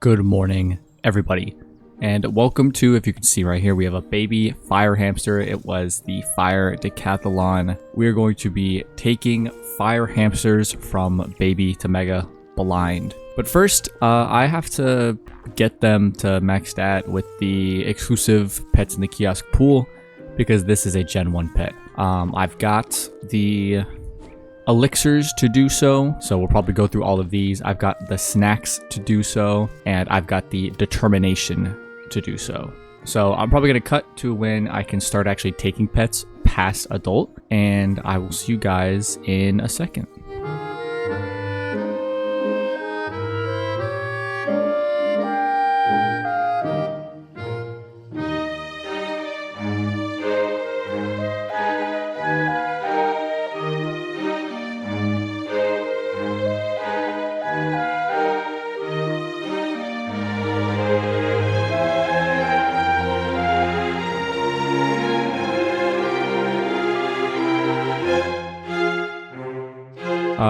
Good morning, everybody, and welcome to, if you can see right here, we have a baby fire hamster. It was the fire Deckathalon. We're going to be taking fire hamsters from baby to mega blind. But first, I have to get them to max stat with the exclusive pets in the kiosk pool because this is a Gen 1 pet. I've got the elixirs to do so we'll probably go through all of these. I've got the snacks to do so, and I've got the determination to do so. So I'm probably going to cut to when I can start actually taking pets past adult, and I will see you guys in a second.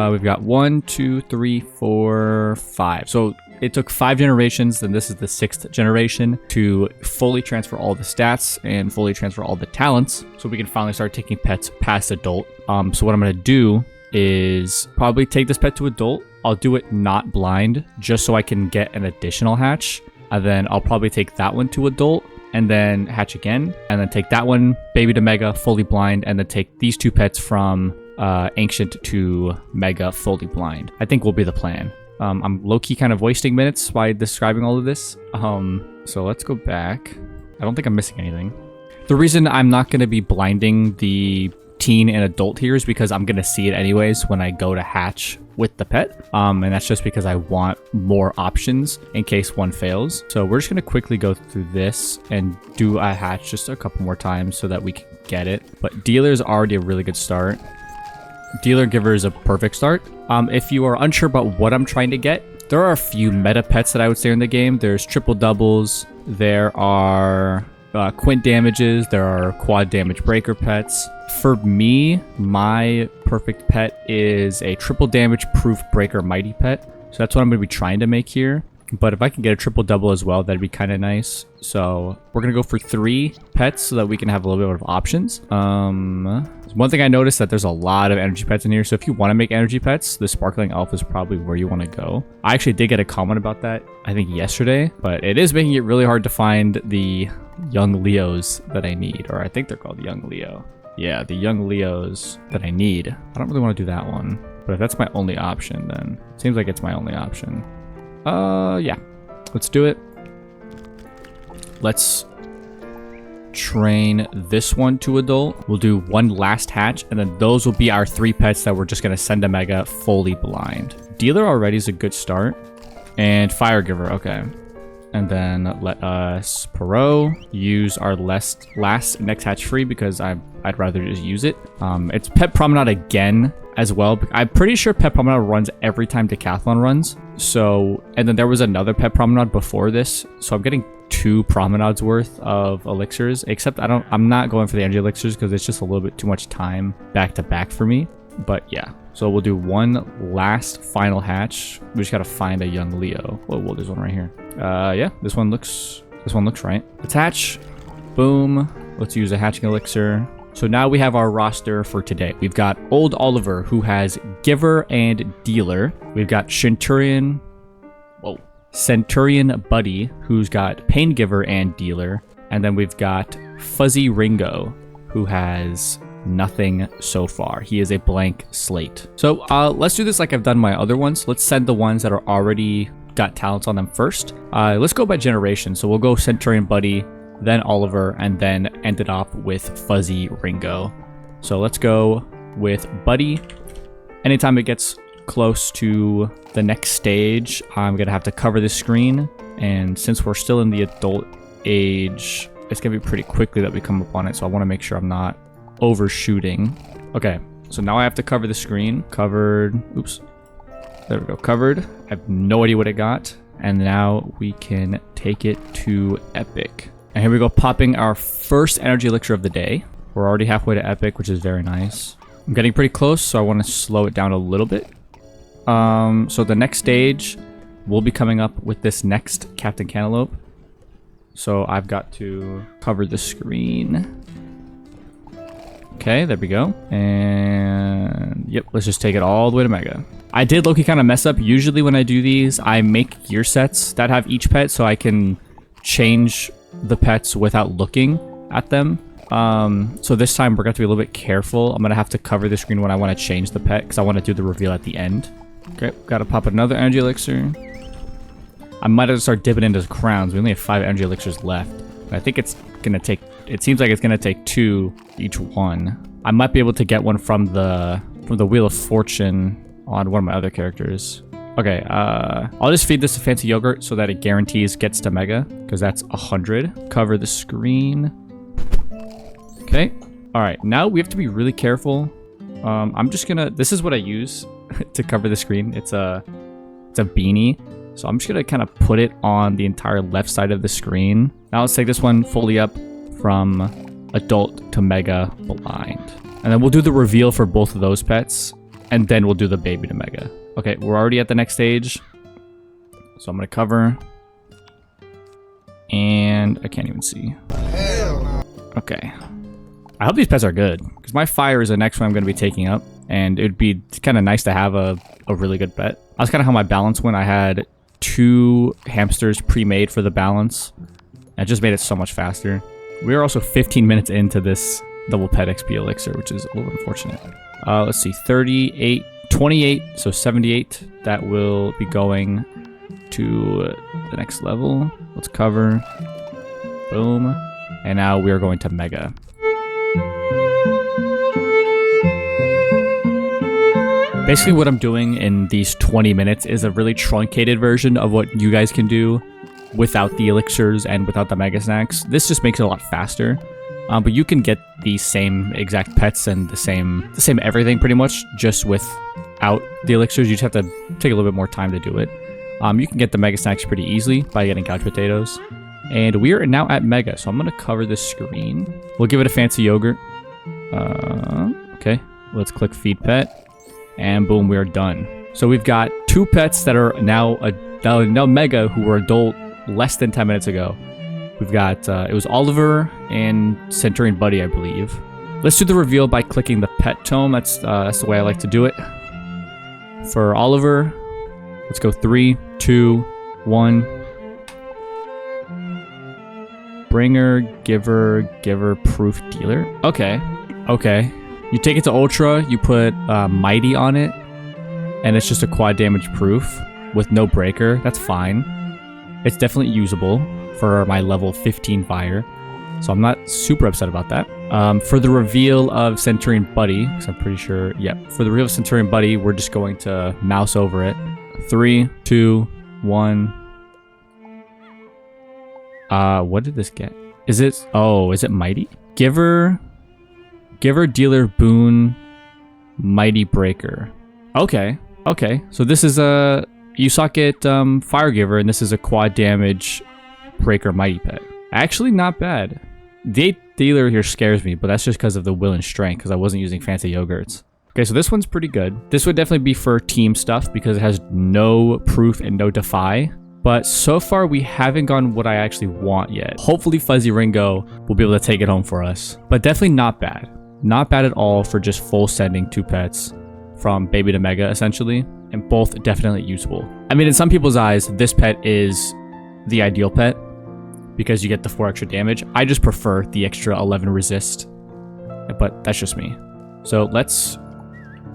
We've got 1, 2, 3, 4, 5. So it took 5 generations, and this is the 6th generation, to fully transfer all the stats and fully transfer all the talents, so we can finally start taking pets past adult. So what I'm going to do is probably take this pet to adult. I'll do it not blind, just so I can get an additional hatch. And then I'll probably take that one to adult, and then hatch again, and then take that one baby to mega fully blind, and then take these 2 pets from ancient to mega fully blind. I think will be the plan. I'm low-key kind of wasting minutes by describing all of this. So let's go back. I don't think I'm missing anything. The reason I'm not going to be blinding the teen and adult here is because I'm going to see it anyways when I go to hatch with the pet. And that's just because I want more options in case one fails. So we're just going to quickly go through this and do a hatch just a couple more times so that we can get it. But dealer is already a really good start. Dealer giver is a perfect start. If you are unsure about what I'm trying to get, there are a few meta pets that I would say in the game. There's triple doubles, there are quint damages, there are quad damage breaker pets. For me, my perfect pet is a triple damage proof breaker mighty pet. So that's what I'm going to be trying to make here. But if I can get a triple double as well, that'd be kind of nice. So we're going to go for 3 pets so that we can have a little bit of options. One thing I noticed that there's a lot of energy pets in here. So if you want to make energy pets, the sparkling elf is probably where you want to go. I actually did get a comment about that, I think yesterday, but it is making it really hard to find the young Leos that I need, or I think they're called young Leo. Yeah, the young Leos that I need. I don't really want to do that one, but if that's my only option, then it seems like it's my only option. Yeah, let's do it. Let's train this one to adult. We'll do 1 last hatch, and then those will be our 3 pets that we're just going to send to mega fully blind. Dealer already is a good start. And fire giver, okay. And then let us use our last next hatch free because I'd rather just use it. It's Pet Promenade again as well. I'm pretty sure Pet Promenade runs every time Deckathalon runs. So, and then there was another Pet Promenade before this. So I'm getting 2 promenades worth of elixirs, except I'm not going for the energy elixirs because it's just a little bit too much time back to back for me. But yeah, so we'll do 1 last final hatch. We just got to find a young Leo. Whoa, there's one right here. Yeah, this one looks right. Let's hatch. Boom. Let's use a hatching elixir. So now we have our roster for today. We've got Old Oliver, who has Giver and Dealer. We've got Centurion Buddy, who's got Pain Giver and Dealer. And then we've got Fuzzy Ringo, who has nothing so far. He is a blank slate. So let's do this like I've done my other ones. Let's send the ones that are already got talents on them first. Let's go by generation. So we'll go Centurion Buddy, then Oliver, and then end it off with Fuzzy Ringo. So let's go with Buddy. Anytime it gets close to the next stage, I'm gonna have to cover this screen, and since we're still in the adult age, it's gonna be pretty quickly that we come up on it, so I want to make sure I'm not overshooting. Okay, so now I have to cover the screen. Covered. Oops, there we go. Covered. I have no idea what it got, and now we can take it to epic. And here we go, popping our first energy elixir of the day. We're already halfway to epic, which is very nice. I'm getting pretty close, so I want to slow it down a little bit. So the next stage will be coming up with this next Captain Cantaloupe. So I've got to cover the screen. Okay, there we go. And yep, let's just take it all the way to Mega. I did low-key kind of mess up. Usually when I do these, I make gear sets that have each pet so I can change the pets without looking at them. So this time we're going to be a little bit careful. I'm going to have to cover the screen when I want to change the pet because I want to do the reveal at the end. Okay, got to pop another energy elixir. I might have to start dipping into crowns. We only have 5 energy elixirs left. I think it's going to take... It seems like it's going to take 2 each one. I might be able to get one from the Wheel of Fortune on one of my other characters. Okay, I'll just feed this to Fancy Yogurt so that it guarantees gets to Mega, because that's 100. Cover the screen. Okay. All right, now we have to be really careful. I'm just gonna... This is what I use to cover the screen. It's a beanie. So I'm just gonna kind of put it on the entire left side of the screen. Now let's take this one fully up from adult to Mega blind. And then we'll do the reveal for both of those pets. And then we'll do the baby to Mega. Okay, we're already at the next stage. So I'm gonna cover. And I can't even see. Okay. I hope these pets are good. Because my fire is the next one I'm gonna be taking up. And it would be kind of nice to have a really good pet. That's kind of how my balance went. I had 2 hamsters pre-made for the balance. And it just made it so much faster. We are also 15 minutes into this double pet XP elixir, which is a little unfortunate. Let's see, 38, 28, so 78. That will be going to the next level. Let's cover. Boom. And now we are going to Mega. Basically what I'm doing in these 20 minutes is a really truncated version of what you guys can do without the elixirs and without the Mega Snacks. This just makes it a lot faster. But you can get the same exact pets and the same everything pretty much just without the elixirs. You just have to take a little bit more time to do it. You can get the Mega Snacks pretty easily by getting couch potatoes. And we are now at Mega, so I'm going to cover the screen. We'll give it a Fancy Yogurt. Okay, let's click Feed Pet. And boom, we are done. So we've got 2 pets that are now Mega who were adult less than 10 minutes ago. We've got, it was Oliver and Centurion Buddy, I believe. Let's do the reveal by clicking the pet tome. That's the way I like to do it. For Oliver, let's go 3, 2, 1. Bringer, giver, proof dealer. Okay. You take it to Ultra, you put Mighty on it, and it's just a quad damage proof with no breaker. That's fine. It's definitely usable for my level 15 fire, so I'm not super upset about that. For the reveal of Centurion Buddy, because I'm pretty sure, for the reveal of Centurion Buddy, we're just going to mouse over it. 3, 2, 1. What did this get? Is it Mighty? Giver, dealer, boon, Mighty Breaker. Okay. So this is a U-socket Fire Giver, and this is a quad damage Breaker Mighty pet. Actually, not bad. The 8th dealer here scares me, but that's just because of the will and strength, because I wasn't using Fancy Yogurts. Okay, so this one's pretty good. This would definitely be for team stuff, because it has no proof and no defy. But so far, we haven't gotten what I actually want yet. Hopefully, Fuzzy Ringo will be able to take it home for us. But definitely not bad. Not bad at all for just full sending 2 pets from baby to Mega, essentially. And both definitely usable. I mean, in some people's eyes, this pet is the ideal pet because you get the 4 extra damage. I just prefer the extra 11 resist, but that's just me. So let's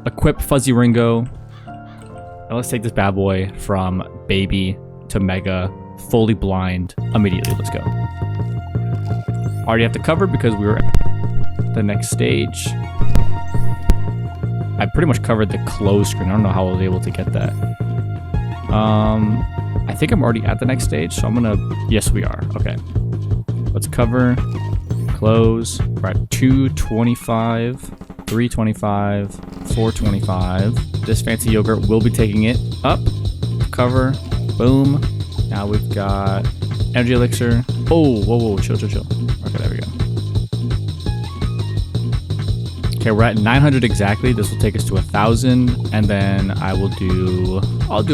equip Fuzzy Ringo. And let's take this bad boy from baby to Mega, fully blind, immediately. Let's go. Already have to cover because we were at the next stage. I pretty much covered the close screen. I don't know how I was able to get that. I think I'm already at the next stage, so I'm gonna... Yes, we are. Okay. Let's cover, close. We're at 225, 325, 425. This Fancy Yogurt will be taking it up. Cover. Boom. Now we've got energy elixir. Oh, whoa, chill. Okay, there we go. Okay, we're at 900 exactly. This will take us to 1,000, and then I'll do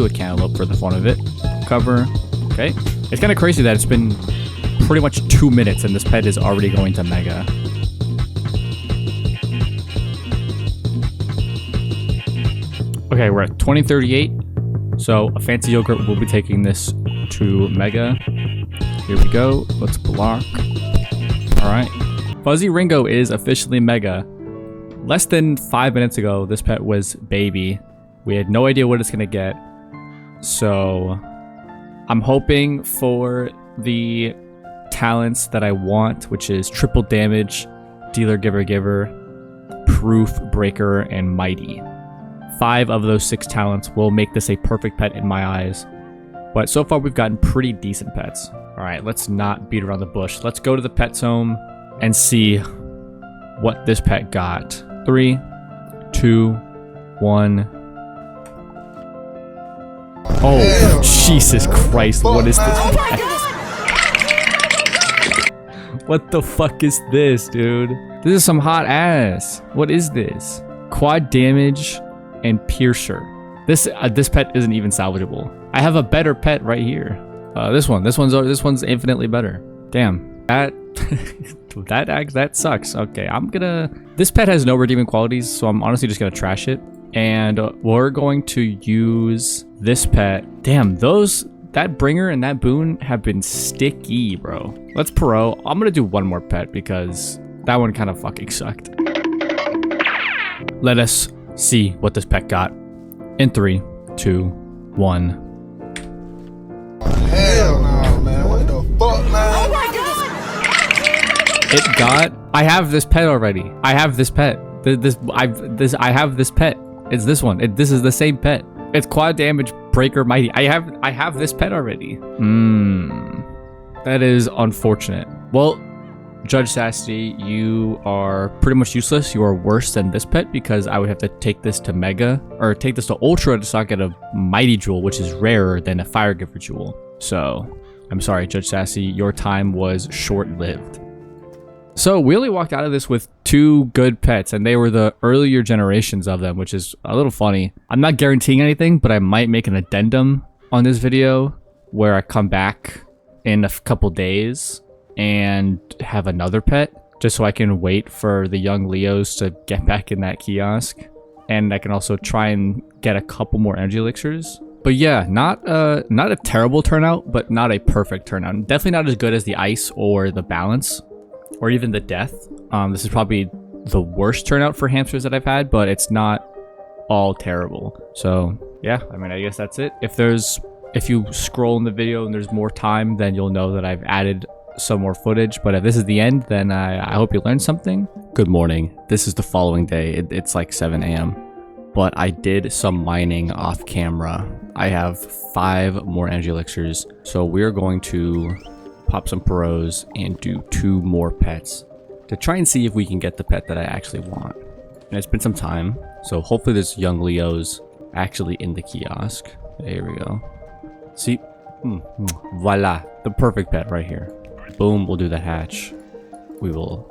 a cantaloupe for the fun of it. cover. Okay. It's kind of crazy that it's been pretty much 2 minutes and this pet is already going to mega. Okay, we're at 2038. So a fancy yogurt will be taking this to mega. Here we go. Let's block. All right. Fuzzy Ringo is officially mega. Less than 5 minutes ago, this pet was baby. We had no idea what it's going to get. So I'm hoping for the talents that I want, which is triple damage, dealer, giver, giver, proof, breaker, and mighty. 5 of those 6 talents will make this a perfect pet in my eyes. But so far we've gotten pretty decent pets. All right, let's not beat around the bush. Let's go to the pet's home and see what this pet got. 3, 2, 1. Oh, Jesus Christ, what is this pet? What the fuck is this, dude? This is some hot ass. What is this? Quad damage and piercer. This pet isn't even salvageable. I have a better pet right here. This one's infinitely better. Damn, that that sucks. Okay, this pet has no redeeming qualities, so I'm honestly just gonna trash it. And we're going to use this pet. Damn, that bringer and that boon have been sticky, bro. Let's pro. I'm gonna do one more pet because that one kind of fucking sucked. Let us see what this pet got. In 3, 2, 1. Hell no, man. What the fuck, man? Oh my God! I have this pet already. I have this pet. I have this pet. It's this one. This is the same pet. It's quad damage, breaker, mighty. I have this pet already. That is unfortunate. Well, Judge Sassy, you are pretty much useless. You are worse than this pet because I would have to take this to mega or take this to ultra to stock at a mighty jewel, which is rarer than a fire giver jewel. So I'm sorry, Judge Sassy, your time was short-lived. So we only walked out of this with 2 good pets, and they were the earlier generations of them, which is a little funny. I'm not guaranteeing anything, but I might make an addendum on this video where I come back in a couple days and have another pet, just so I can wait for the young Leos to get back in that kiosk. And I can also try and get a couple more energy elixirs. But yeah, not a terrible turnout, but not a perfect turnout. Definitely not as good as the ice or the balance, or even the death. This is probably the worst turnout for hamsters that I've had, but it's not all terrible. So yeah, I mean, I guess that's it. If you scroll in the video and there's more time, then you'll know that I've added some more footage. But if this is the end, then I hope you learned something. Good morning. This is the following day. It's like 7 a.m. But I did some mining off camera. I have 5 more energy elixirs. So we're going to pop some pros and do 2 more pets to try and see if we can get the pet that I actually want. And it's been some time, so hopefully there's young Leos actually in the kiosk. There we go. See, voila, the perfect pet right here. Boom, we'll do the hatch. We will.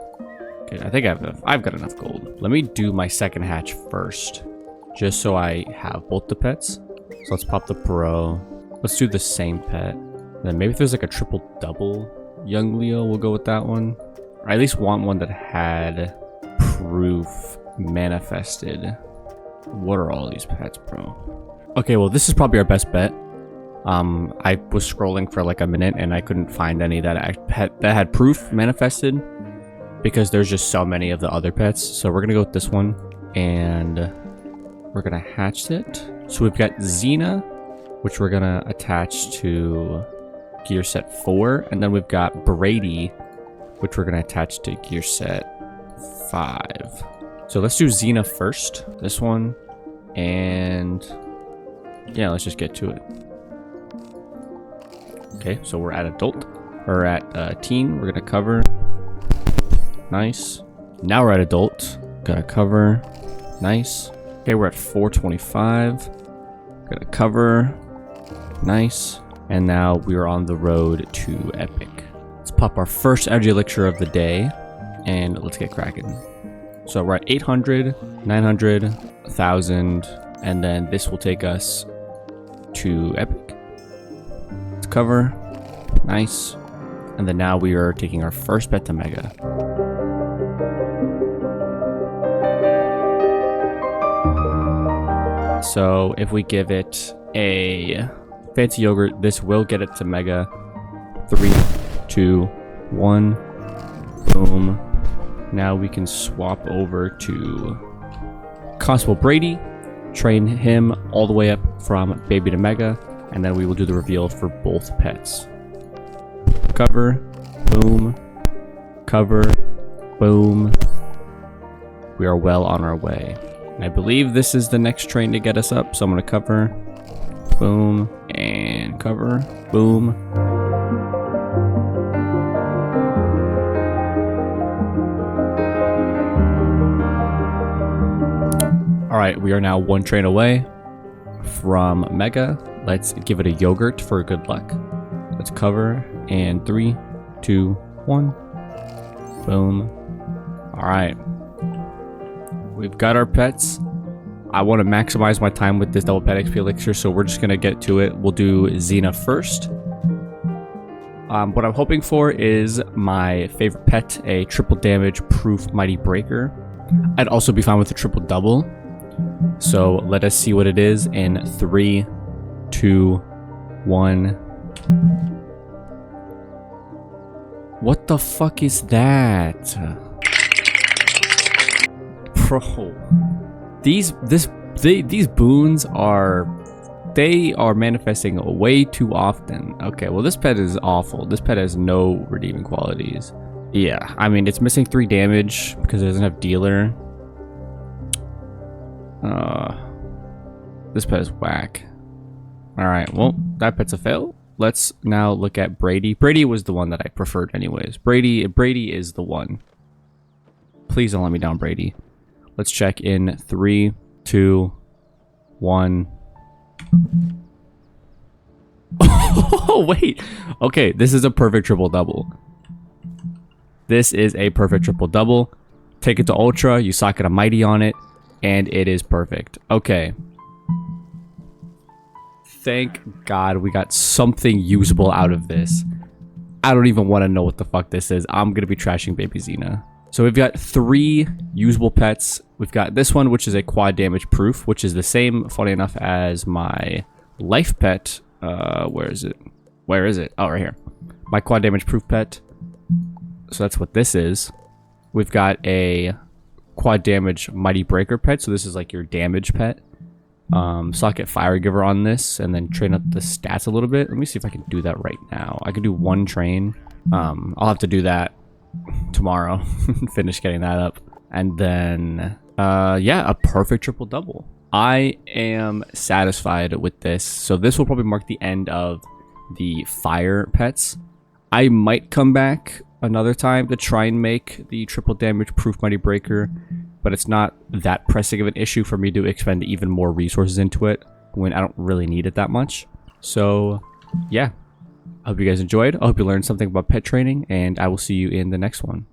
Okay, I think I've got enough gold. Let me do my second hatch first, just so I have both the pets. So let's pop the pro. Let's do the same pet. And then maybe if there's like a triple double young Leo, we'll go with that one. Or I at least want one that had proof manifested. What are all these pets, bro? Okay, well, this is probably our best bet. I was scrolling for like a minute and I couldn't find any that had proof manifested because there's just so many of the other pets. So we're gonna go with this one and we're gonna hatch it. So we've got Xena, which we're gonna attach to gear set 4, and then we've got Brady, which we're gonna attach to gear set 5. So let's do Xena first, this one, and yeah, let's just get to it. Okay, so we're at adult, or at teen. We're gonna cover. Nice. Now we're at adult. Gonna cover. Nice. Okay, we're at 425. Gonna cover. Nice. And now we are on the road to epic. Let's pop our first energy elixir of the day, and let's get cracking. So we're at 800, 900, 1,000, and then this will take us to epic. Let's cover. Nice. And then now we are taking our first pet to Mega. So if we give it a fancy yogurt, this will get it to Mega. 3, 2, 1. Boom. Now we can swap over to Constable Brady, train him all the way up from baby to Mega, and then we will do the reveal for both pets. Cover, boom, cover, boom. We are well on our way. And I believe this is the next train to get us up, so I'm going to cover, boom, and cover, boom. Alright, we are now one train away from Mega. Let's give it a yogurt for good luck. Let's cover, and 3, 2, 1. Boom. Alright. We've got our pets. I want to maximize my time with this double pet XP elixir, so we're just going to get to it. We'll do Xena first. What I'm hoping for is my favorite pet, a triple damage proof mighty breaker. I'd also be fine with a triple double. So let us see what it is in 3, 2, 1. What the fuck is that? Bro. These boons are manifesting way too often. Okay, well this pet is awful. This pet has no redeeming qualities. Yeah, I mean it's missing 3 damage because it doesn't have dealer. This pet is whack. Alright, well, that pet's a fail. Let's now look at Brady. Brady was the one that I preferred anyways. Brady is the one. Please don't let me down, Brady. Let's check in 3, 2, 1. Oh, wait. Okay, this is a perfect triple-double. This is a perfect triple-double. Take it to Ultra, you socket a Mighty on it, and it is perfect. Okay. Thank God we got something usable out of this. I don't even want to know what the fuck this is. I'm going to be trashing baby Xena. So we've got 3 usable pets. We've got this one, which is a quad damage proof, which is the same, funny enough, as my life pet. Where is it? Where is it? Oh, right here. My quad damage proof pet. So that's what this is. We've got a quad damage mighty breaker pet. So this is like your damage pet. Socket fire giver on this, and then train up the stats a little bit. Let me see if I can do that right now. I can do 1 train. I'll have to do that tomorrow. Finish getting that up, and then yeah, a perfect triple double. I am satisfied with this. So this will probably mark the end of the fire pets. I might come back another time to try and make the triple damage proof mighty breaker, but it's not that pressing of an issue for me to expend even more resources into it when I don't really need it that much. So yeah, I hope you guys enjoyed. I hope you learned something about pet training, and I will see you in the next one.